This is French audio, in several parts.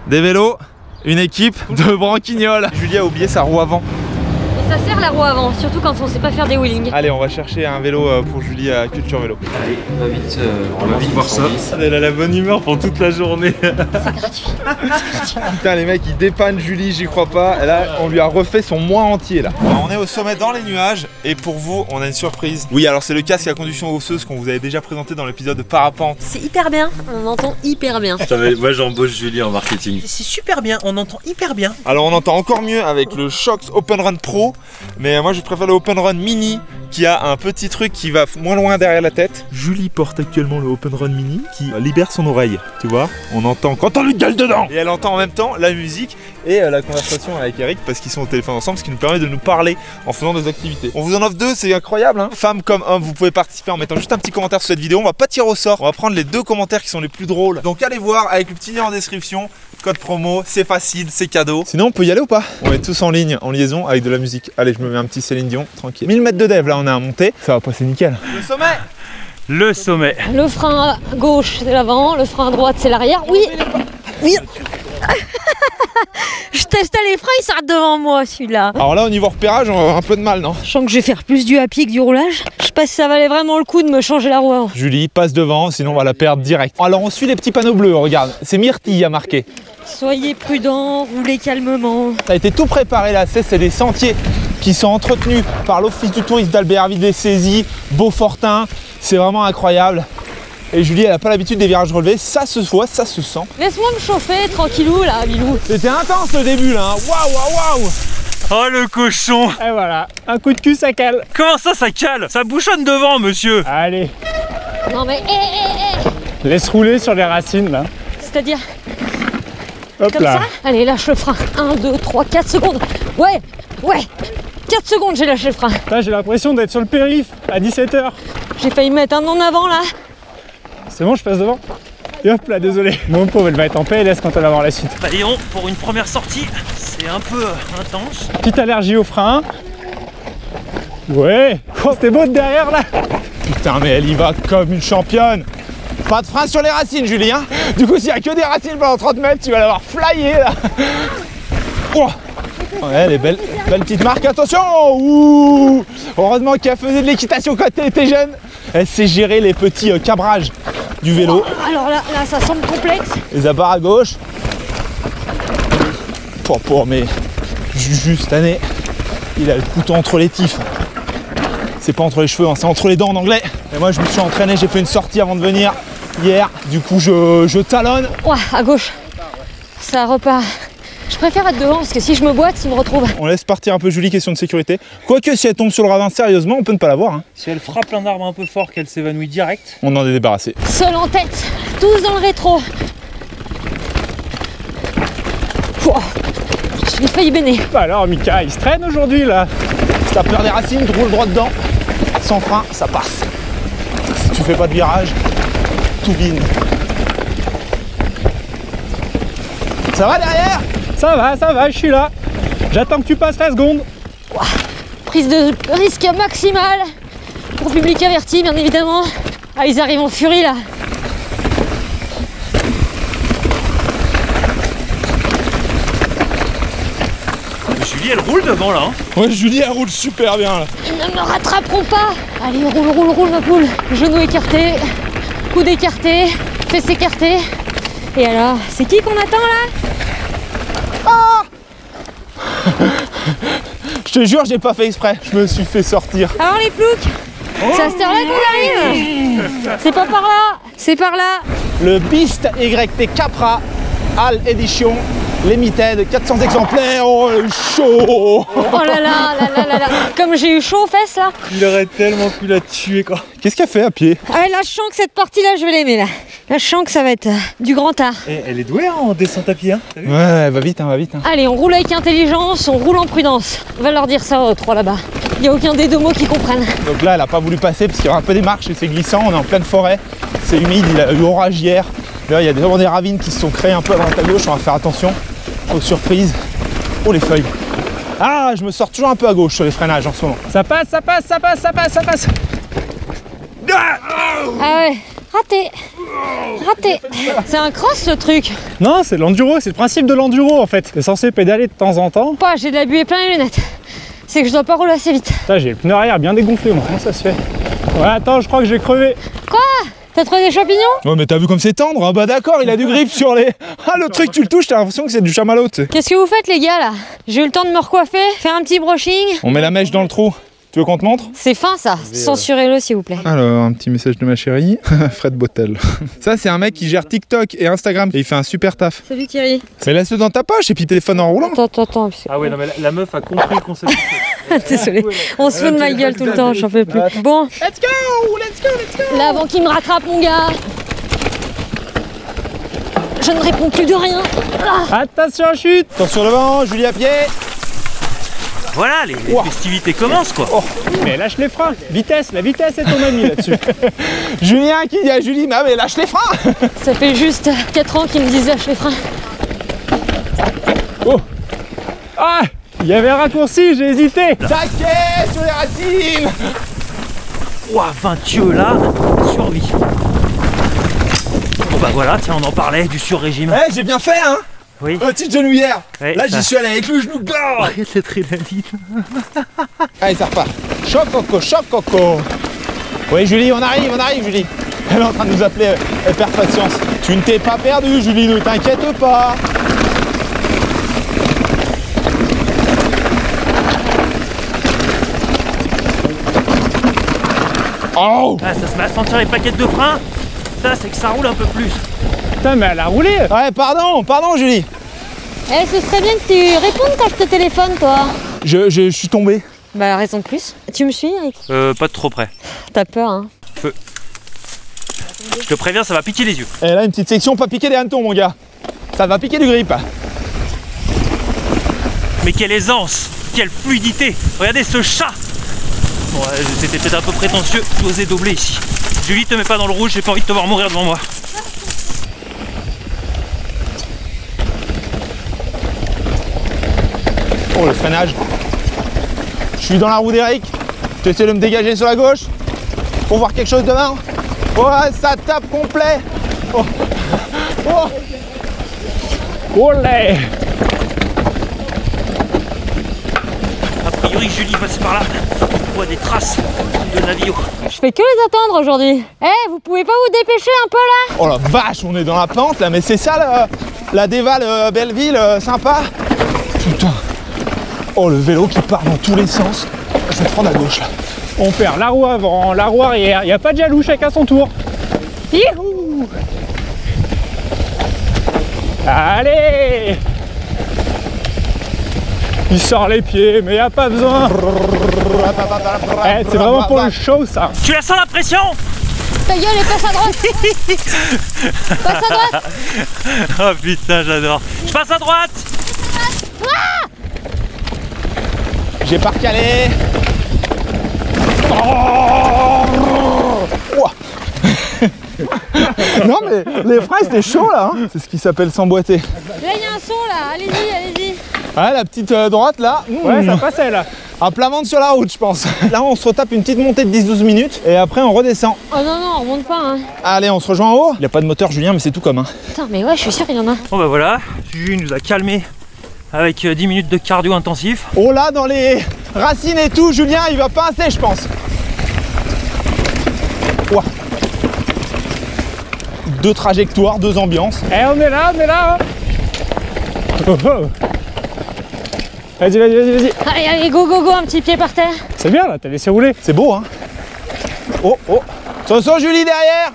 des vélos, une équipe de branquignoles. Julie a oublié sa roue avant. Et ça sert la roue avant, surtout quand on sait pas faire des wheelings. Allez, on va chercher un vélo pour Julie à Culture Vélo. Allez, on va vite voir ça. Elle a la bonne humeur pour toute la journée. C'est gratuit. Putain, les mecs ils dépannent Julie, j'y crois pas. Et là, on lui a refait son mois entier là. Alors, on est au sommet dans les nuages et pour vous, on a une surprise. Oui, alors c'est le casque à conduction osseuse qu'on vous avait déjà présenté dans l'épisode de Parapente. C'est hyper bien, on entend hyper bien. Moi j'embauche Julie en marketing. C'est super bien, on entend hyper bien. Alors on entend encore mieux avec le Shox Open Run Pro, mais moi je préfère le Open Run Mini qui a un petit truc qui va moins loin derrière la tête. Julie porte actuellement le Open Run Mini qui libère son oreille, tu vois. On entend quand on lui gueule dedans. Et elle entend en même temps la musique et la conversation avec Eric parce qu'ils sont au téléphone ensemble, ce qui nous permet de nous parler en faisant des activités. On vous en offre deux, c'est incroyable hein. Femmes comme hommes, vous pouvez participer en mettant juste un petit commentaire sur cette vidéo. On va pas tirer au sort, on va prendre les deux commentaires qui sont les plus drôles. Donc allez voir avec le petit lien en description. Code promo, c'est facile, c'est cadeau. Sinon on peut y aller ou pas? On est tous en ligne, en liaison avec de la musique. Allez, je me mets un petit Céline Dion, tranquille. 1000 mètres de dev là on a à monter, ça va passer nickel. Le sommet. Le sommet. Le frein à gauche c'est l'avant, le frein à droite c'est l'arrière. Oui. Oui. Je testais les freins, il s'arrête devant moi celui-là. Alors là au niveau repérage on va avoir un peu de mal non? Je sens que je vais faire plus du happy que du roulage. Je sais pas si ça valait vraiment le coup de me changer la roue avant. Julie passe devant, sinon on va la perdre direct. Alors on suit les petits panneaux bleus, regarde, c'est Myrtille à marquer. Soyez prudents, roulez calmement. Ça a été tout préparé là, c'est des sentiers qui sont entretenus par l'Office du tourisme d'Albertville-les-Saisies, Beaufortin, c'est vraiment incroyable. Et Julie, elle n'a pas l'habitude des virages relevés, ça se voit, ça se sent. Laisse-moi me chauffer, tranquillou là, Bilou. C'était intense le début là, hein. Waouh, waouh, waouh. Oh le cochon. Et voilà, un coup de cul ça cale. Comment ça cale? Ça bouchonne devant monsieur. Allez, Non mais laisse rouler sur les racines là. C'est-à-dire Hop comme là. ça. Allez, lâche le frein. 1, 2, 3, 4 secondes. Ouais, 4 secondes, j'ai lâché le frein. Là j'ai l'impression d'être sur le périph' à 17 h. J'ai failli me mettre un en avant là. C'est bon, je passe devant. Et hop là, désolé. Mon pauvre, elle va être en PLS quand elle va voir la suite. Bah Léon, pour une première sortie, c'est un peu intense. Petite allergie au frein. Ouais. Oh, c'était beau de derrière là. Putain mais elle y va comme une championne. Pas de frein sur les racines Julie hein. Du coup s'il n'y a que des racines pendant 30 mètres, tu vas l'avoir flyé là. Oh. Ouais, elle est belle petite marque, attention. Ouh. Heureusement qu'elle faisait de l'équitation quand elle était jeune. Elle sait gérer les petits cabrages du vélo. Alors là, ça semble complexe. Les abarres à gauche. Mais Juju cette année, il a le couteau entre les tifs. C'est pas entre les cheveux, hein, c'est entre les dents en anglais. Et moi je me suis entraîné, j'ai fait une sortie avant de venir hier. Du coup je talonne. Ouais, à gauche. Ça repart. Je préfère être devant parce que si je me boite, il me retrouve. On laisse partir un peu Julie, question de sécurité. Quoique si elle tombe sur le ravin sérieusement, on peut ne pas la voir. Hein. Si elle frappe un arbre un peu fort, qu'elle s'évanouit direct. On en est débarrassé. Seul en tête, tous dans le rétro. Pouah, j'ai failli béner. Bah alors Mika, il se traîne aujourd'hui là. Si t'as peur des racines, tu roules droit dedans. Sans frein, ça passe. Si tu fais pas de virage, tout bine. Ça va derrière? Ça va, je suis là. J'attends que tu passes la seconde. Ouah, prise de risque maximale. Pour public averti, bien évidemment. Ah, ils arrivent en furie là. Julie, elle roule devant là. Hein. Ouais, Julie, elle roule super bien là. Ils ne me rattraperont pas. Allez, roule ma poule. Genou écarté, coude écarté, fesses écartées. Et alors, c'est qui qu'on attend là? Je te jure, j'ai pas fait exprès. Je me suis fait sortir. Alors les ploucs, c'est à cette heure-là qu'on arrive. C'est pas par là, c'est par là. Le Beast YT Capra All Edition Limited, 400 exemplaires. Oh, chaud. Oh là là. Comme j'ai eu chaud aux fesses là. Il aurait tellement pu la tuer quoi. Qu'est-ce qu'elle fait à pied? Ah là, je sens que cette partie-là, je vais l'aimer là. Là, je sens que ça va être du grand art. Et elle est douée hein, en descente à pied. Hein, ouais, va vite. Allez, on roule avec intelligence, on roule en prudence. On va leur dire ça aux trois là-bas. Il n'y a aucun des deux mots qui comprennent. Donc là, elle a pas voulu passer parce qu'il y a un peu des marches et c'est glissant. On est en pleine forêt, c'est humide, il a eu orage hier. Là, il y a vraiment des ravines qui se sont créées un peu à droite à gauche. On va faire attention aux surprises. Oh, les feuilles. Ah, je me sors toujours un peu à gauche sur les freinages en ce moment. Ça passe. Ah ouais, raté. Raté. C'est un cross ce truc. Non, c'est l'enduro, c'est le principe de l'enduro en fait. T'es censé pédaler de temps en temps. Pas, j'ai de la buée plein les lunettes. C'est que je dois pas rouler assez vite. Putain, j'ai le pneu arrière bien dégonflé, moi. Comment ça se fait? Ouais, attends, je crois que j'ai crevé. Quoi? T'as trouvé des champignons? Ouais, mais t'as vu comme c'est tendre, hein? Bah d'accord, il a du grip sur les... Ah, le truc, tu le touches, t'as l'impression que c'est du chamallow, tu sais. Qu'est-ce que vous faites les gars là? J'ai eu le temps de me recoiffer, faire un petit brushing. On met la mèche dans le trou. Tu veux qu'on te montre? C'est fin ça, censurez-le s'il vous plaît. Alors, un petit message de ma chérie, Fred Bottel. Ça, c'est un mec qui gère TikTok et Instagram et il fait un super taf. Salut Thierry. Mais laisse-le dans ta poche et puis téléphone en roulant. Attends. Ah ouais, non mais la meuf a compris le concept. Désolé, on se fout de ma gueule tout le temps, j'en peux plus. Bon, Let's go. là avant qu'il me rattrape mon gars. Je ne réponds plus de rien. Attention, chute. Attention devant, Julie à pied. Voilà, les festivités commencent quoi. Mais lâche les freins. Vitesse, la vitesse est ton ami là-dessus. Julien qui dit à Julie, mais lâche les freins. Ça fait juste 4 ans qu'ils me disent lâche les freins. Oh. Ah, il y avait un raccourci, j'ai hésité. Taquet sur les racines. Ouah, 20 yeux là, survie. Bon bah voilà, tiens, on en parlait du sur-régime. Eh, j'ai bien fait, hein. Oui. Petite genouillère. Ouais, Là, ça- j'y suis allé avec le genou gars. C'est très David. Allez, ça repart. Choc coco. Oui, Julie, on arrive, Julie. Elle est en train de nous appeler, elle perd patience. Tu ne t'es pas perdu, Julie, ne t'inquiète pas. Oh. Ah, ça se met à sentir les plaquettes de frein. Ça, c'est que ça roule un peu plus. Putain, mais elle a roulé. Ouais, pardon, Julie. Eh, ce serait bien que tu répondes quand je te téléphone toi. Je suis tombé. Bah raison de plus. Tu me suis Eric? Pas de trop près. T'as peur hein? Je te préviens, ça va piquer les yeux. Et là, une petite section, pas piquer des hannetons, mon gars. Ça va piquer du grip. Mais quelle aisance, quelle fluidité. Regardez ce chat. Bon, c'était peut-être un peu prétentieux d'oser doubler ici. Julie, te mets pas dans le rouge, j'ai pas envie de te voir mourir devant moi. Oh, le freinage. Je suis dans la roue d'Eric. Tu essaies de me dégager sur la gauche pour voir quelque chose devant. Ouais, ça tape complet. Oh. Olé. A priori, Julie passe par là. On voit des traces de navire. Je fais que les attendre aujourd'hui. Eh, vous pouvez pas vous dépêcher un peu là? Oh la vache, on est dans la pente là, mais c'est ça la déval Belleville sympa. Putain. Oh, le vélo qui part dans tous les sens. Je vais te prendre à gauche là. On perd la roue avant, la roue arrière. Y a pas de jaloux, chacun son tour. Youhou. Allez. Il sort les pieds, mais y a pas besoin. Eh, c'est vraiment pour le show ça. Tu la sens la pression? Ta gueule et passe à droite. Passe à droite. Oh putain, j'adore. Je passe à droite. J'ai pas recalé. Oh. Non mais les freins c'était chaud là, hein. C'est ce qui s'appelle s'emboîter. Là il y a un son là, allez-y. Ouais, la petite droite là. Ouais, ça passait là. Un plat ventre sur la route je pense. Là on se retape une petite montée de 10-12 minutes et après on redescend. Oh non, on remonte pas hein. Allez, on se rejoint en haut. Il n'y a pas de moteur Julien mais c'est tout comme hein. Putain mais ouais, je suis sûr qu'il y en a. Bon bah voilà, Julie nous a calmé avec 10 minutes de cardio intensif. Oh là dans les racines et tout, Julien il va pincer je pense. Ouah. 2 trajectoires, 2 ambiances. Eh, on est là. Oh, oh. Vas-y. Allez, go, un petit pied par terre. C'est bien là, t'as laissé rouler. C'est beau hein. Oh. Attention Julie derrière.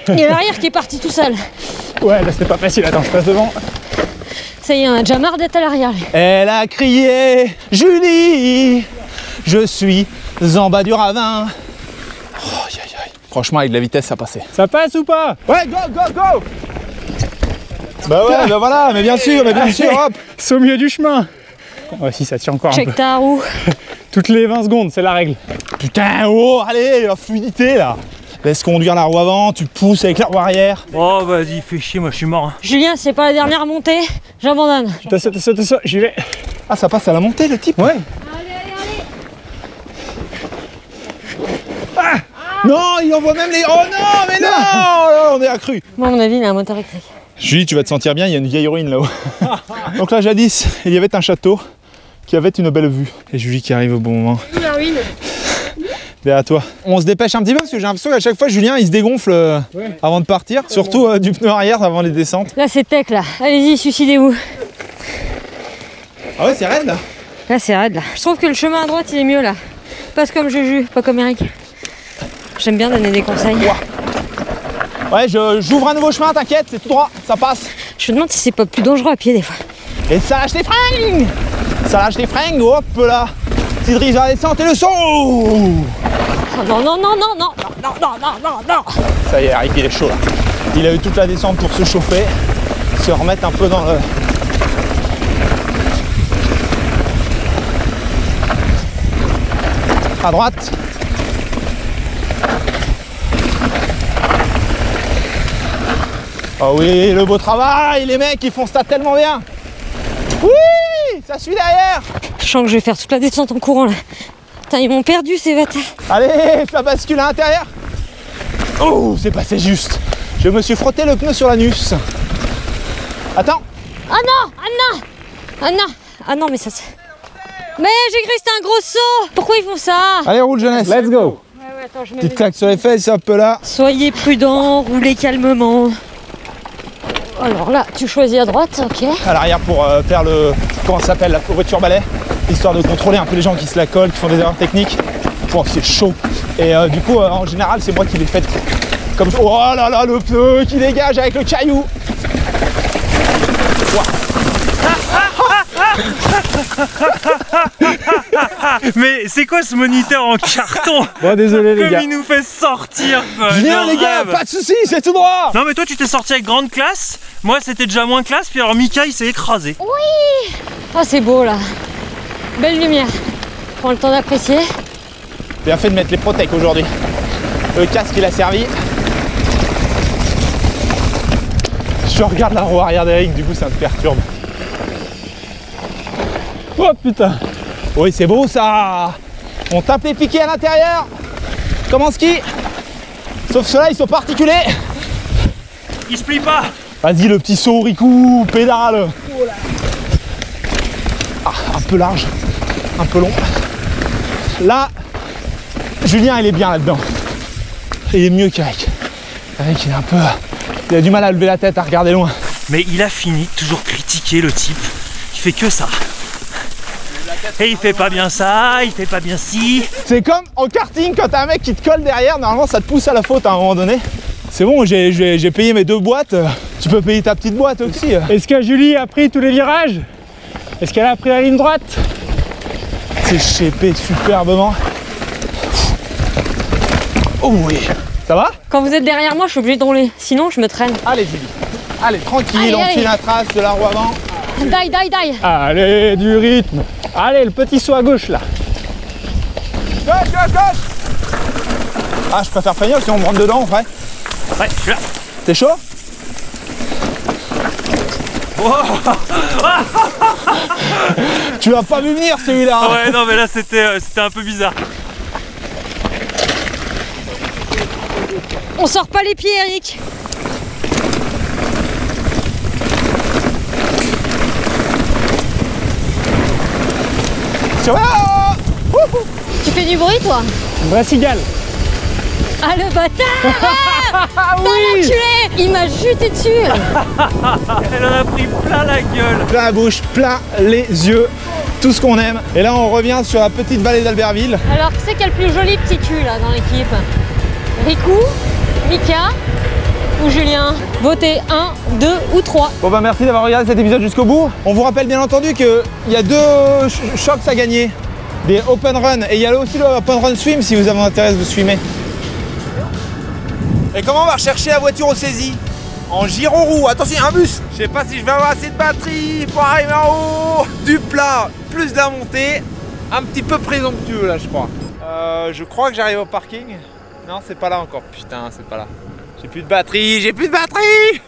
Il y a l'arrière qui est parti tout seul. Ouais, là c'était pas facile, attends, je passe devant. Ça y est, on a déjà marre d'être à l'arrière. Elle a crié Julie, je suis en bas du ravin. Oh, aïe, aïe. Franchement avec de la vitesse ça passait. Ça passe ou pas? Ouais, go. Bah ouais, bah voilà, mais bien sûr, hop. C'est au milieu du chemin. Ouais, si ça tient encore un peu. Check ta roue. Toutes les 20 secondes, c'est la règle. Putain, oh, allez, la fluidité là. Laisse conduire la roue avant, tu pousses avec la roue arrière. Oh vas-y, fais chier, moi je suis mort. Hein. Julien, c'est pas la dernière montée, j'abandonne. Attention, j'y vais. Ah, ça passe à la montée le type. Ouais. Allez. Non, il envoie même les... Oh non, mais non, on est accru. Moi, à mon avis, il a un moteur électrique. Julie, tu vas te sentir bien, il y a une vieille ruine là-haut. Donc là, jadis, il y avait un château qui avait une belle vue. Et Julie qui arrive au bon moment. La ruine. Derrière toi. On se dépêche un petit peu parce que j'ai l'impression qu'à chaque fois, Julien, il se dégonfle avant de partir. Surtout du pneu arrière avant les descentes. Là, c'est tech, là. Allez-y, suicidez-vous. Ah ouais, c'est raide là. Là, c'est raide, là. Je trouve que le chemin à droite, il est mieux, là. Pas comme Juju, pas comme Eric. J'aime bien donner des conseils. Ouais, j'ouvre un nouveau chemin, t'inquiète, c'est tout droit, ça passe. Je me demande si c'est pas plus dangereux à pied, des fois. Et ça lâche les fringues. Ça lâche les fringues, hop là. Petite drift vers la descente et le saut. Oh, non, non, non, non, non, non, non, non, non, non. Ça y est, Eric, il est chaud là. Il a eu toute la descente pour se chauffer, se remettre un peu dans le... À droite. Oh oui, le beau travail, les mecs, ils font ça tellement bien. Oui, ça suit derrière. Je sens que je vais faire toute la descente en courant, là. Putain, ils m'ont perdu, ces bâtards. Allez, ça bascule à l'intérieur. Oh, c'est passé juste. Je me suis frotté le pneu sur l'anus. Attends. Ah non, ah non, ah non, ah non, mais ça c'est... Mais j'ai cru que c'était un gros saut. Pourquoi ils font ça? Allez, roule jeunesse. Let's go. Ouais, attends, je me Petite claque sur les fesses, hop là. Soyez prudents, roulez calmement. Alors là, tu choisis à droite, ok. À l'arrière pour faire le... Comment ça s'appelle? La couverture balai. Histoire de contrôler un peu les gens qui se la collent, qui font des erreurs techniques. Bon, c'est chaud. Et du coup, en général, c'est moi qui les fais comme... Oh là là, le pneu qui dégage avec le caillou. Wow. Mais c'est quoi ce moniteur en carton? Bon, désolé les Comme gars. il nous fait sortir, quoi. Julien, Je les gars, rêve. pas de soucis, c'est tout droit. Non mais toi tu t'es sorti avec grande classe, moi c'était déjà moins classe, puis alors Mika il s'est écrasé. Ah, c'est beau là. Belle lumière. Prends le temps d'apprécier. Bien fait de mettre les protèques aujourd'hui. Le casque, il a servi. Je regarde la roue arrière d'Eric, du coup ça me perturbe. Oh putain. Oui, c'est beau ça. On tape les piquets à l'intérieur. Comme en ski. Sauf ceux-là, ils sont pas articulés. Il se plie pas. Vas-y, le petit saut, Ricou, pédale. Ah, un peu large, un peu long. Là, Julien, il est bien là-dedans. Il est mieux qu'Eric. Eric, il est un peu... Il a du mal à lever la tête, à regarder loin. Mais il a fini de toujours critiquer le type. Il fait que ça. Et il fait pas bien ça, il fait pas bien ci. C'est comme en karting, quand t'as un mec qui te colle derrière, normalement ça te pousse à la faute à un moment donné. C'est bon, j'ai payé mes 2 boîtes, tu peux payer ta petite boîte aussi. Est-ce que Julie a pris tous les virages? Est-ce qu'elle a pris la ligne droite? C'est chépé superbement. Oh oui. Ça va? Quand vous êtes derrière moi, je suis obligée de rouler. Sinon, je me traîne. Allez Julie. Allez, tranquille, Allez, on allez. file la trace de la roue avant. Die, die, die. Allez, du rythme. Allez, le petit saut à gauche là. Gauche, gauche, gauche. Ah, je préfère freiner parce qu'on me rentre dedans en vrai. Ouais, je suis là. T'es chaud? Tu l'as pas vu venir celui-là. Ouais, non mais là c'était un peu bizarre. On sort pas les pieds, Eric. C'est vrai. Tu fais du bruit, toi? Une vraie cigale. Ah, le bâtard. Ah oui. L'enculé. Il m'a jeté dessus. Elle en a pris plein la gueule. Plein la bouche, plein les yeux, tout ce qu'on aime. Et là on revient sur la petite vallée d'Albertville. Alors, qui c'est qui a le plus joli petit cul, là, dans l'équipe? Ricou, Mika ou Julien? Votez 1, 2 ou 3. Bon bah merci d'avoir regardé cet épisode jusqu'au bout. On vous rappelle bien entendu qu'il y a 2 shocks à gagner. Des open run et il y a aussi le open run swim si vous avez intérêt de vous swimmer. Et comment on va rechercher la voiture au saisie? En gyro roue, attention, un bus. Je sais pas si je vais avoir assez de batterie pour arriver en haut. Du plat, plus de la montée. Un petit peu présomptueux là je crois. Je crois que j'arrive au parking. Non, c'est pas là encore. Putain, c'est pas là. J'ai plus de batterie, j'ai plus de batterie.